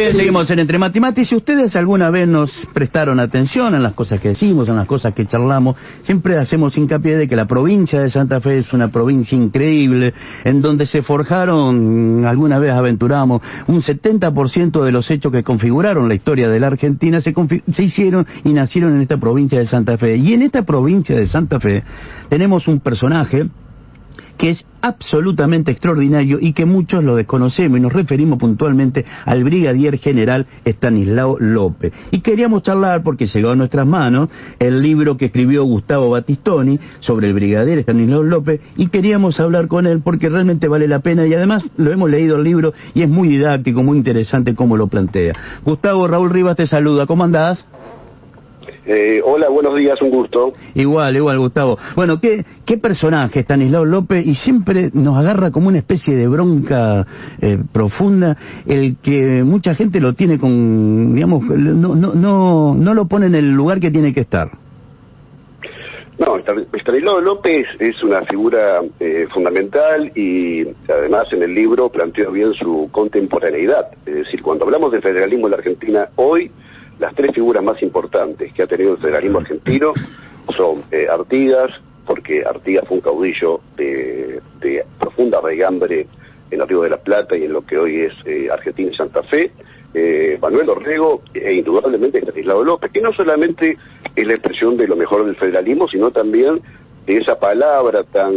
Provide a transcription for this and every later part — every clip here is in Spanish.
bien, seguimos en Entre Mate y Mate. Si ustedes alguna vez nos prestaron atención en las cosas que decimos, en las cosas que charlamos, siempre hacemos hincapié de que la provincia de Santa Fe es una provincia increíble, en donde se forjaron, alguna vez aventuramos, un 70% de los hechos que configuraron la historia de la Argentina se hicieron y nacieron en esta provincia de Santa Fe. Y en esta provincia de Santa Fe tenemos un personaje que es absolutamente extraordinario y que muchos lo desconocemos, y nos referimos puntualmente al brigadier general Estanislao López. Y queríamos charlar, porque llegó a nuestras manos el libro que escribió Gustavo Battistoni sobre el brigadier Estanislao López, y queríamos hablar con él porque realmente vale la pena, y además lo hemos leído el libro y es muy didáctico, muy interesante cómo lo plantea. Gustavo, Raúl Rivas te saluda, ¿cómo andás? Hola, buenos días, un gusto. Igual, Gustavo. Bueno, ¿qué personaje Estanislao López? Y siempre nos agarra como una especie de bronca profunda, el que mucha gente lo tiene con, digamos, no lo pone en el lugar que tiene que estar. No, Estanislao López es una figura fundamental, y además en el libro plantea bien su contemporaneidad. Es decir, cuando hablamos de federalismo en la Argentina hoy, las tres figuras más importantes que ha tenido el federalismo argentino son Artigas, porque Artigas fue un caudillo de profunda raigambre en el Río de la Plata y en lo que hoy es Argentina y Santa Fe, Manuel Orrego e indudablemente Estanislao López, que no solamente es la expresión de lo mejor del federalismo, sino también de esa palabra tan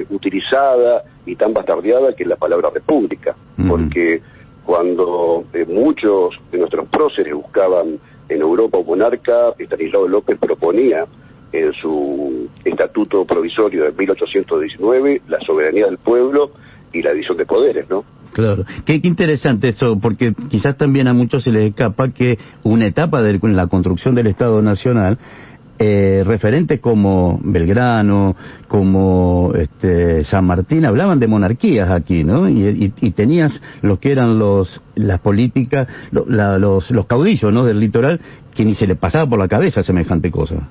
utilizada y tan bastardeada que es la palabra república, porque cuando muchos de nuestros próceres buscaban en Europa un monarca, Estanislao López proponía en su estatuto provisorio de 1819 la soberanía del pueblo y la división de poderes, ¿no? Claro, qué interesante eso, porque quizás también a muchos se les escapa que una etapa de la construcción del Estado Nacional, referentes como Belgrano, como San Martín, hablaban de monarquías aquí, ¿no? Y tenías lo que eran las políticas, los caudillos, ¿no?, del litoral, que ni se les pasaba por la cabeza semejante cosa.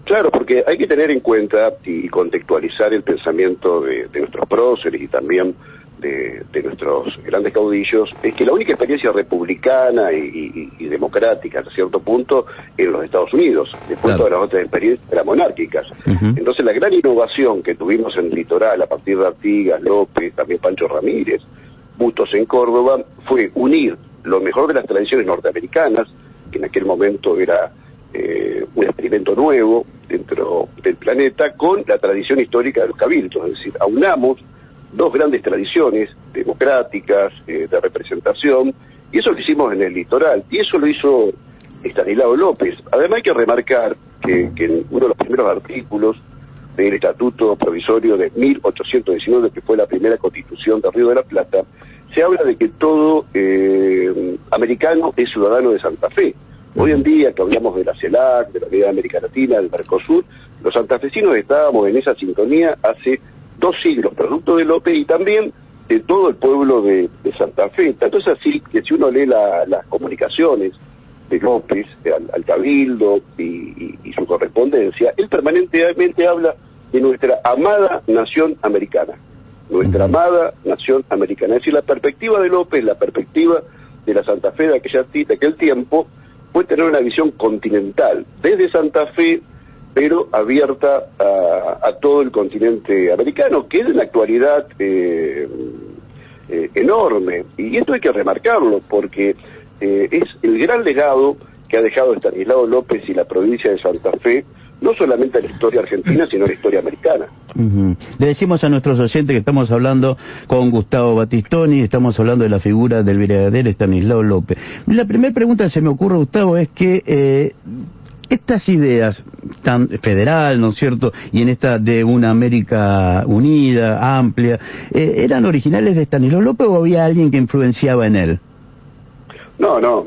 Claro, porque hay que tener en cuenta y contextualizar el pensamiento de nuestros próceres y también de nuestros grandes caudillos, es que la única experiencia republicana y democrática, hasta cierto punto, en los Estados Unidos. Después claro, todas las otras experiencias eran monárquicas. Entonces la gran innovación que tuvimos en el litoral, a partir de Artigas, López, también Pancho Ramírez, Bustos en Córdoba, fue unir lo mejor de las tradiciones norteamericanas, que en aquel momento era un experimento nuevo dentro del planeta, con la tradición histórica de los cabildos. Es decir, aunamos dos grandes tradiciones democráticas, de representación, y eso lo hicimos en el litoral, y eso lo hizo Estanislao López. Además hay que remarcar que en uno de los primeros artículos del Estatuto Provisorio de 1819, que fue la primera constitución del Río de la Plata, se habla de que todo americano es ciudadano de Santa Fe. Hoy en día, que hablamos de la CELAC, de la Unidad de América Latina, del Mercosur, los santafesinos estábamos en esa sintonía hace 2 siglos, producto de López y también de todo el pueblo de Santa Fe. Tanto es así que si uno lee las comunicaciones de López al Cabildo y su correspondencia, él permanentemente habla de nuestra amada nación americana. Nuestra amada nación americana. Es decir, la perspectiva de López, la perspectiva de la Santa Fe de aquel tiempo, fue tener una visión continental, desde Santa Fe, pero abierta a todo el continente americano, que es en la actualidad enorme. Y esto hay que remarcarlo, porque es el gran legado que ha dejado Estanislao López y la provincia de Santa Fe, no solamente a la historia argentina, sino a la historia americana. Le decimos a nuestros oyentes que estamos hablando con Gustavo Battistoni, estamos hablando de la figura del brigadier Estanislao López. La primera pregunta que se me ocurre, Gustavo, es que estas ideas tan federal, ¿no es cierto?, y en esta de una América unida, amplia, ¿eran originales de Estanislao López o había alguien que influenciaba en él? No,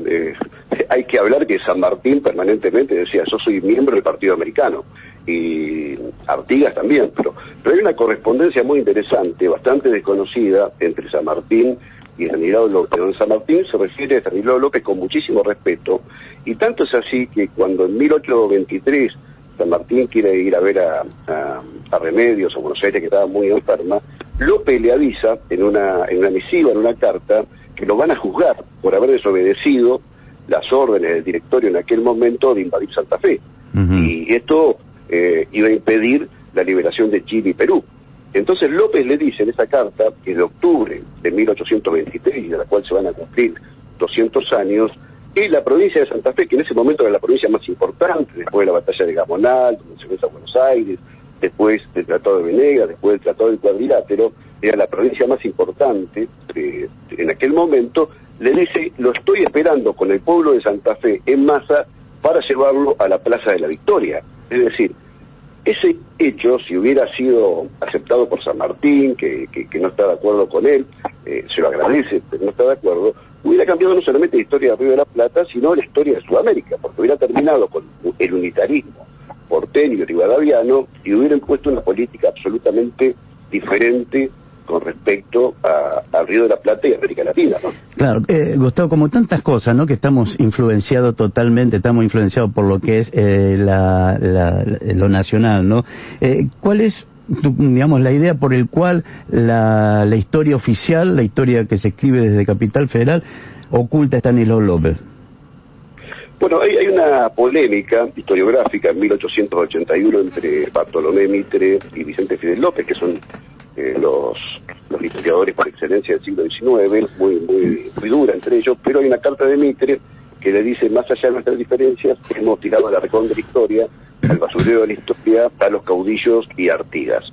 hay que hablar que San Martín permanentemente decía, yo soy miembro del Partido Americano, y Artigas también, pero hay una correspondencia muy interesante, bastante desconocida, entre San Martín y Estanislao López. Don San Martín se refiere a Estanislao López con muchísimo respeto, y tanto es así que cuando en 1823 San Martín quiere ir a ver a Remedios, a Buenos Aires, que estaba muy enferma, López le avisa en una misiva, en una carta, que lo van a juzgar por haber desobedecido las órdenes del directorio en aquel momento de invadir Santa Fe. Y esto iba a impedir la liberación de Chile y Perú. Entonces López le dice en esa carta, que es de octubre de 1823, y de la cual se van a cumplir 200 años, que la provincia de Santa Fe, que en ese momento era la provincia más importante, después de la batalla de Gamonal, donde se fue a Buenos Aires, después del Tratado de Venegas, después del Tratado del Cuadrilátero, era la provincia más importante en aquel momento, le dice, lo estoy esperando con el pueblo de Santa Fe en masa para llevarlo a la Plaza de la Victoria. Es decir, ese hecho, si hubiera sido aceptado por San Martín, que no está de acuerdo con él, se lo agradece, pero no está de acuerdo, hubiera cambiado no solamente la historia de Río de la Plata, sino la historia de Sudamérica, porque hubiera terminado con el unitarismo porteño y rivadaviano y hubiera impuesto una política absolutamente diferente con respecto a Río de la Plata y América Latina, ¿no? Claro, Gustavo, como tantas cosas, ¿no?, que estamos influenciados totalmente, estamos influenciados por lo que es lo nacional, ¿no? ¿Cuál es, digamos, la idea por el cual la historia oficial, la historia que se escribe desde Capital Federal, oculta a Estanislao López? Bueno, hay una polémica historiográfica en 1881 entre Bartolomé Mitre y Vicente Fidel López, que son los historiadores por excelencia del siglo XIX, muy dura entre ellos, pero hay una carta de Mitre que le dice, más allá de nuestras diferencias, hemos tirado a la recón de la historia, al basurero de la historia, a los caudillos y Artigas,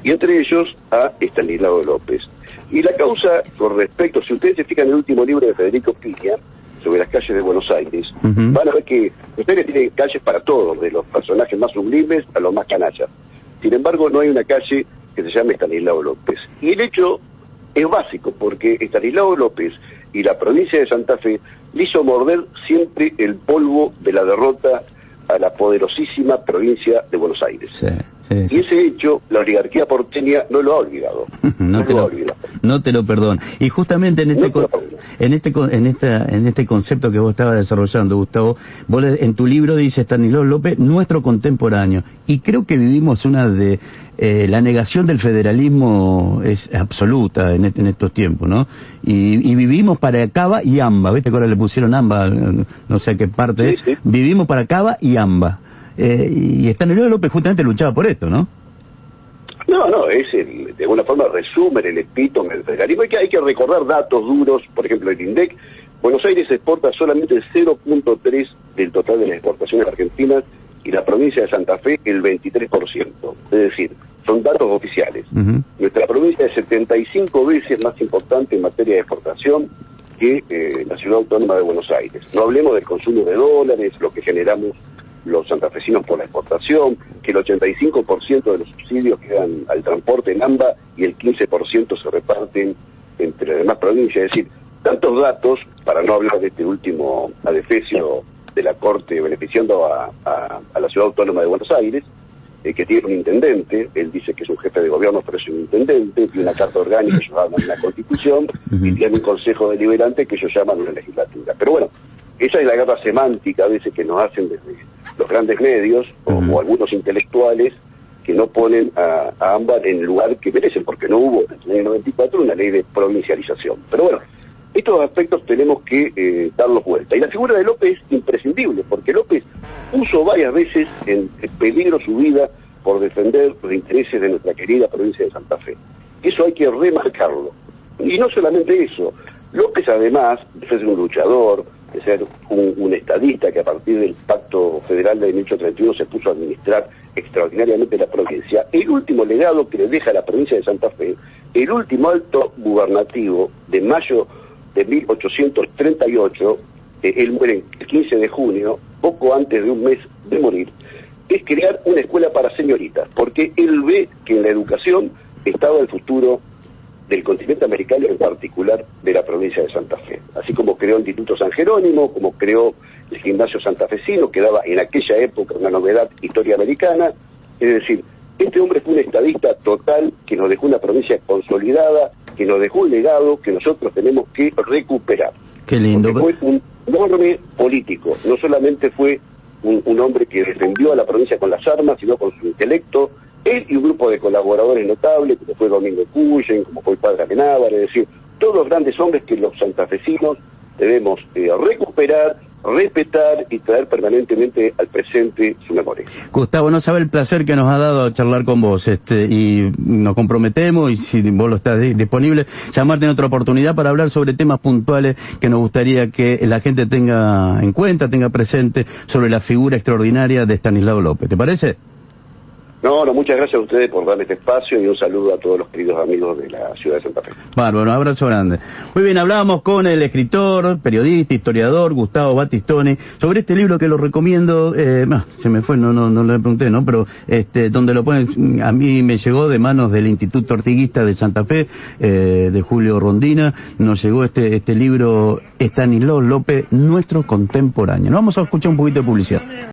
y entre ellos a Estanislao López. Y la causa, con respecto, si ustedes se fijan en el último libro de Federico Piña, sobre las calles de Buenos Aires, van a ver que ustedes tienen calles para todos, de los personajes más sublimes a los más canallas. Sin embargo, no hay una calle que se llame Estanislao López. Y el hecho es básico, porque Estanislao López y la provincia de Santa Fe le hizo morder siempre el polvo de la derrota a la poderosísima provincia de Buenos Aires. Sí. Y ese hecho, la oligarquía porteña no lo ha olvidado. No te lo perdono. Y justamente en este concepto que vos estabas desarrollando, Gustavo, vos en tu libro dice Estanislao López, nuestro contemporáneo. Y creo que vivimos la negación del federalismo es absoluta en estos tiempos, ¿no? Y vivimos para Cava y Amba. ¿Viste que ahora le pusieron Amba? No sé a qué parte. Sí. Vivimos para Cava y Amba. Y Estanislao López justamente luchaba por esto, ¿no? No, es de alguna forma resumen el epítome del federalismo. Hay que recordar datos duros, por ejemplo el INDEC. Buenos Aires exporta solamente el 0.3 del total de las exportaciones argentinas y la provincia de Santa Fe el 23%. Es decir, son datos oficiales. Nuestra provincia es 75 veces más importante en materia de exportación que la ciudad autónoma de Buenos Aires. No hablemos del consumo de dólares, lo que generamos los santafesinos por la exportación, que el 85% de los subsidios quedan al transporte en AMBA y el 15% se reparten entre las demás provincias. Es decir, tantos datos, para no hablar de este último adefesio de la Corte beneficiando a la ciudad autónoma de Buenos Aires, que tiene un intendente, él dice que es un jefe de gobierno, pero es un intendente, tiene una carta orgánica que ellos llaman una constitución, y tiene un consejo deliberante que ellos llaman una legislatura. Pero bueno, esa es la guerra semántica a veces que nos hacen desde los grandes medios o algunos intelectuales que no ponen a AMBA en el lugar que merecen, porque no hubo en el 94 una ley de provincialización. Pero bueno, estos aspectos tenemos que darlos vuelta. Y la figura de López es imprescindible, porque López puso varias veces en peligro su vida por defender los intereses de nuestra querida provincia de Santa Fe. Eso hay que remarcarlo. Y no solamente eso, López además de ser un luchador, de ser un estadista que a partir del Pacto Federal de 1831 se puso a administrar extraordinariamente la provincia, el último legado que le deja a la provincia de Santa Fe, el último acto gubernativo de mayo de 1838, él muere el 15 de junio, poco antes de un mes de morir, es crear una escuela para señoritas, porque él ve que en la educación estaba el futuro del continente americano, en particular de la provincia de Santa Fe. Así como creó el Instituto San Jerónimo, como creó el Gimnasio Santafesino, que daba en aquella época una novedad, historia americana. Es decir, este hombre fue un estadista total que nos dejó una provincia consolidada, que nos dejó un legado que nosotros tenemos que recuperar. Qué lindo. Porque fue un enorme político, no solamente fue un hombre que defendió a la provincia con las armas, sino con su intelecto. Él y un grupo de colaboradores notables, como fue Domingo Cuyen, como fue el padre Amenábar, es decir, todos grandes hombres que los santafesinos debemos recuperar, respetar y traer permanentemente al presente su memoria. Gustavo, no sabe el placer que nos ha dado charlar con vos, y nos comprometemos, y si vos lo estás disponible, llamarte en otra oportunidad para hablar sobre temas puntuales que nos gustaría que la gente tenga en cuenta, tenga presente sobre la figura extraordinaria de Estanislao López. ¿Te parece? No, muchas gracias a ustedes por darme este espacio y un saludo a todos los queridos amigos de la ciudad de Santa Fe. Bárbaro, un abrazo grande. Muy bien, hablábamos con el escritor, periodista, historiador, Gustavo Battistoni, sobre este libro que lo recomiendo, se me fue, no le pregunté, ¿no? Pero donde lo ponen, a mí me llegó de manos del Instituto Ortiguista de Santa Fe, de Julio Rondina, nos llegó este libro Estanislao López, nuestro contemporáneo. Nos vamos a escuchar un poquito de publicidad.